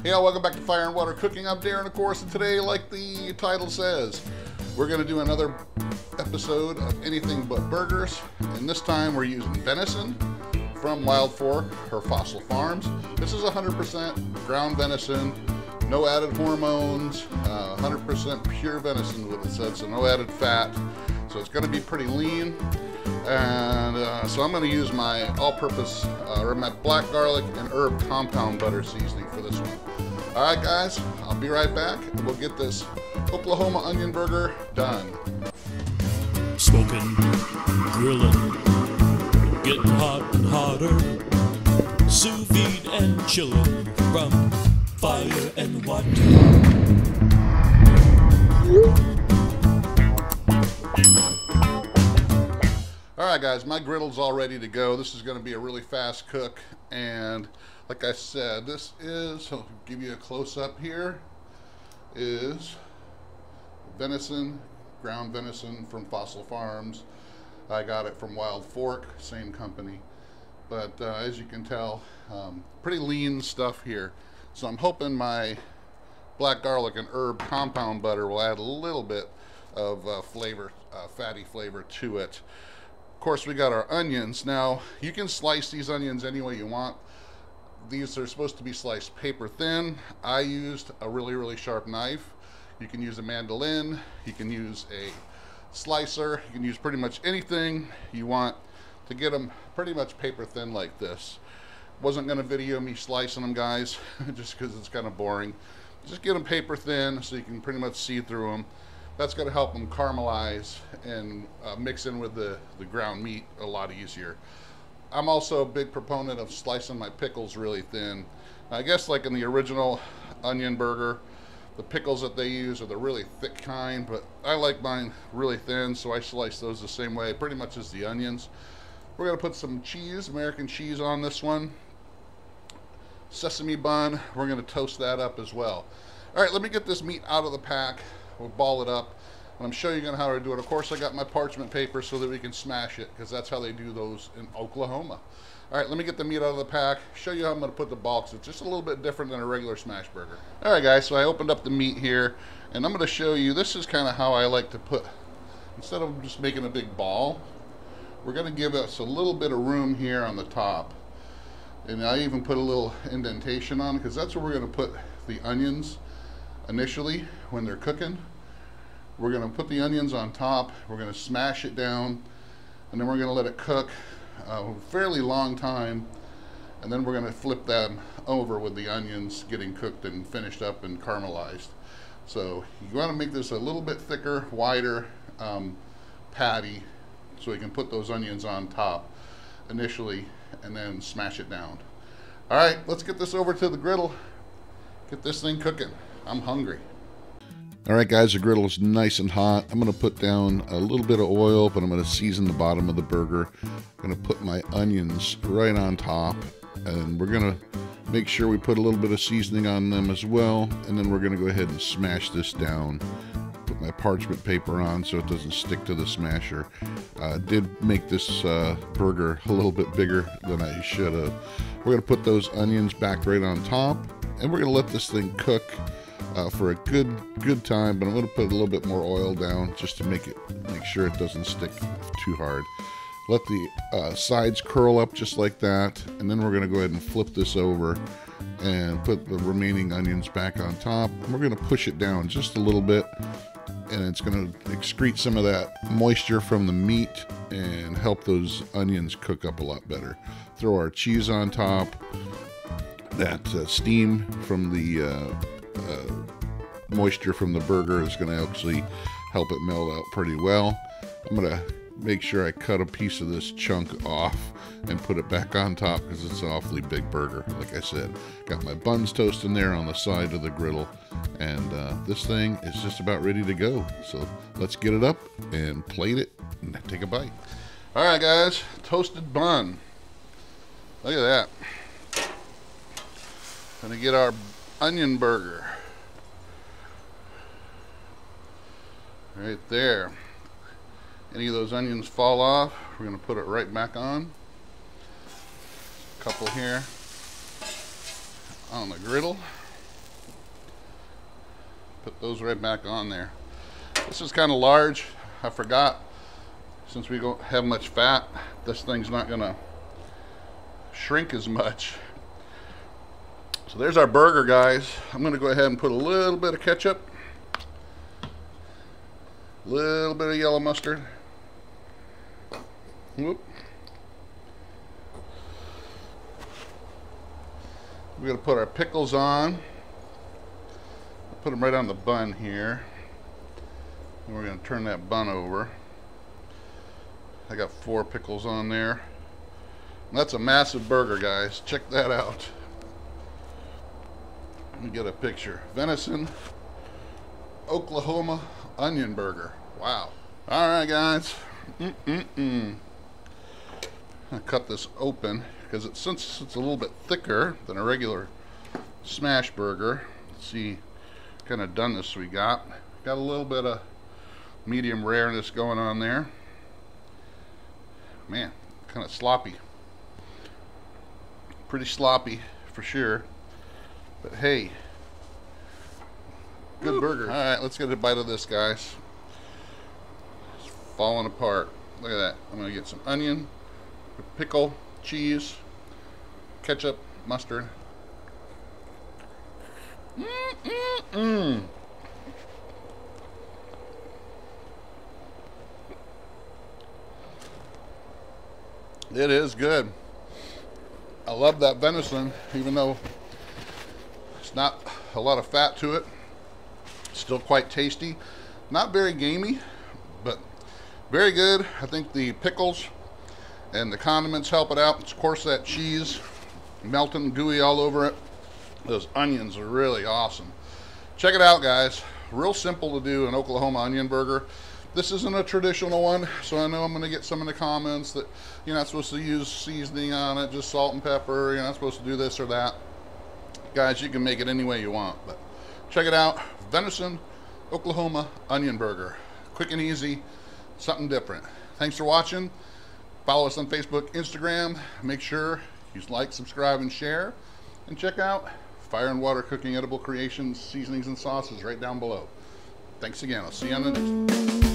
Hey all, welcome back to Fire and Water Cooking. I'm Darren, of course, and today, like the title says, we're going to do another episode of anything but burgers. And this time we're using venison from Wild Fork or Fossil Farms. This is 100% ground venison, no added hormones, 100% pure venison is what it said, so no added fat. So it's going to be pretty lean. And so I'm going to use my all-purpose, or my black garlic and herb compound butter seasoning for this one. All right, guys, I'll be right back, and we'll get this Oklahoma onion burger done. Smoking, grilling, getting hot and hotter, sous vide and chilling from fire and water. Alright guys, my griddle's all ready to go. This is going to be a really fast cook, and like I said, this is, I'll give you a close-up here, is venison, ground venison from Fossil Farms. I got it from Wild Fork, same company, but as you can tell, pretty lean stuff here. So I'm hoping my black garlic and herb compound butter will add a little bit of flavor, fatty flavor to it. Of course, we got our onions. Now, you can slice these onions any way you want. These are supposed to be sliced paper thin. I used a really sharp knife. You can use a mandolin. You can use a slicer. You can use pretty much anything you want to get them pretty much paper thin like this. Wasn't going to video me slicing them, guys, just because it's kind of boring. Just get them paper thin so you can pretty much see through them. That's going to help them caramelize and mix in with the ground meat a lot easier. I'm also a big proponent of slicing my pickles really thin. Now, I guess like in the original onion burger, the pickles that they use are the really thick kind, but I like mine really thin, so I slice those the same way, pretty much as the onions. We're going to put some cheese, American cheese on this one. Sesame bun, we're going to toast that up as well. All right, let me get this meat out of the pack. We'll ball it up, and I'm showing you how to do it. Of course, I got my parchment paper so that we can smash it, because that's how they do those in Oklahoma. All right, let me get the meat out of the pack, show you how I'm going to put the bulk. It's just a little bit different than a regular smash burger. All right, guys, so I opened up the meat here, and I'm going to show you, this is kind of how I like to put, instead of just making a big ball, we're going to give us a little bit of room here on the top. And I even put a little indentation on, because that's where we're going to put the onions initially when they're cooking. We're going to put the onions on top, we're going to smash it down, and then we're going to let it cook a fairly long time, and then we're going to flip them over with the onions getting cooked and finished up and caramelized. So you want to make this a little bit thicker, wider patty, so you can put those onions on top initially and then smash it down. All right, let's get this over to the griddle, get this thing cooking. I'm hungry. All right, guys, the griddle is nice and hot. I'm going to put down a little bit of oil, but I'm going to season the bottom of the burger. I'm going to put my onions right on top, and we're going to make sure we put a little bit of seasoning on them as well, and then we're going to go ahead and smash this down. Put my parchment paper on so it doesn't stick to the smasher. Did make this burger a little bit bigger than I should have. We're going to put those onions back right on top, and we're going to let this thing cook for a good time, but I'm going to put a little bit more oil down just to make sure it doesn't stick too hard. Let the sides curl up just like that, and then we're going to go ahead and flip this over and put the remaining onions back on top. And we're going to push it down just a little bit, and it's going to excrete some of that moisture from the meat and help those onions cook up a lot better. Throw our cheese on top. That steam from the moisture from the burger is going to actually help it melt out pretty well. I'm going to make sure I cut a piece of this chunk off and put it back on top, because it's an awfully big burger. Like I said, got my buns toasting there on the side of the griddle, and this thing is just about ready to go. So let's get it up and plate it and take a bite. All right, guys, toasted bun. Look at that. Gonna get our onion burger right there. Any of those onions fall off, we're going to put it right back on. A couple here on the griddle. those right back on there. This is kind of large. I forgot, since we don't have much fat, this thing's not gonna shrink as much. So there's our burger, guys. I'm gonna go ahead and put a little bit of ketchup, a little bit of yellow mustard. Whoop. We're gonna put our pickles on. Put them right on the bun here. And we're gonna turn that bun over. I got 4 pickles on there. That's a massive burger, guys. Check that out. Let me get a picture. Venison, Oklahoma onion burger. Wow. All right, guys. I'm gonna cut this open because since it's a little bit thicker than a regular smash burger. Let's see what kind of doneness we got. Got a little bit of medium rareness going on there. Man, kind of sloppy. Pretty sloppy for sure. But hey, good burger. All right, let's get a bite of this, guys. It's falling apart. Look at that. I'm gonna get some onion, pickle, cheese, ketchup, mustard. It is good. I love that venison, even though it's not a lot of fat to it. Still quite tasty. Not very gamey, but very good. I think the pickles and the condiments help it out. Of course, that cheese melting gooey all over it. Those onions are really awesome. Check it out, guys. Real simple to do an Oklahoma onion burger. This isn't a traditional one, so I know I'm going to get some in the comments that you're not supposed to use seasoning on it, just salt and pepper, you're not supposed to do this or that. Guys, you can make it any way you want, but check it out. Venison, Oklahoma onion burger. Quick and easy, something different. Thanks for watching. Follow us on Facebook, Instagram. Make sure you like, subscribe, and share. And check out Fire and Water Cooking Edible Creations, Seasonings and Sauces right down below. Thanks again. I'll see you on the next one.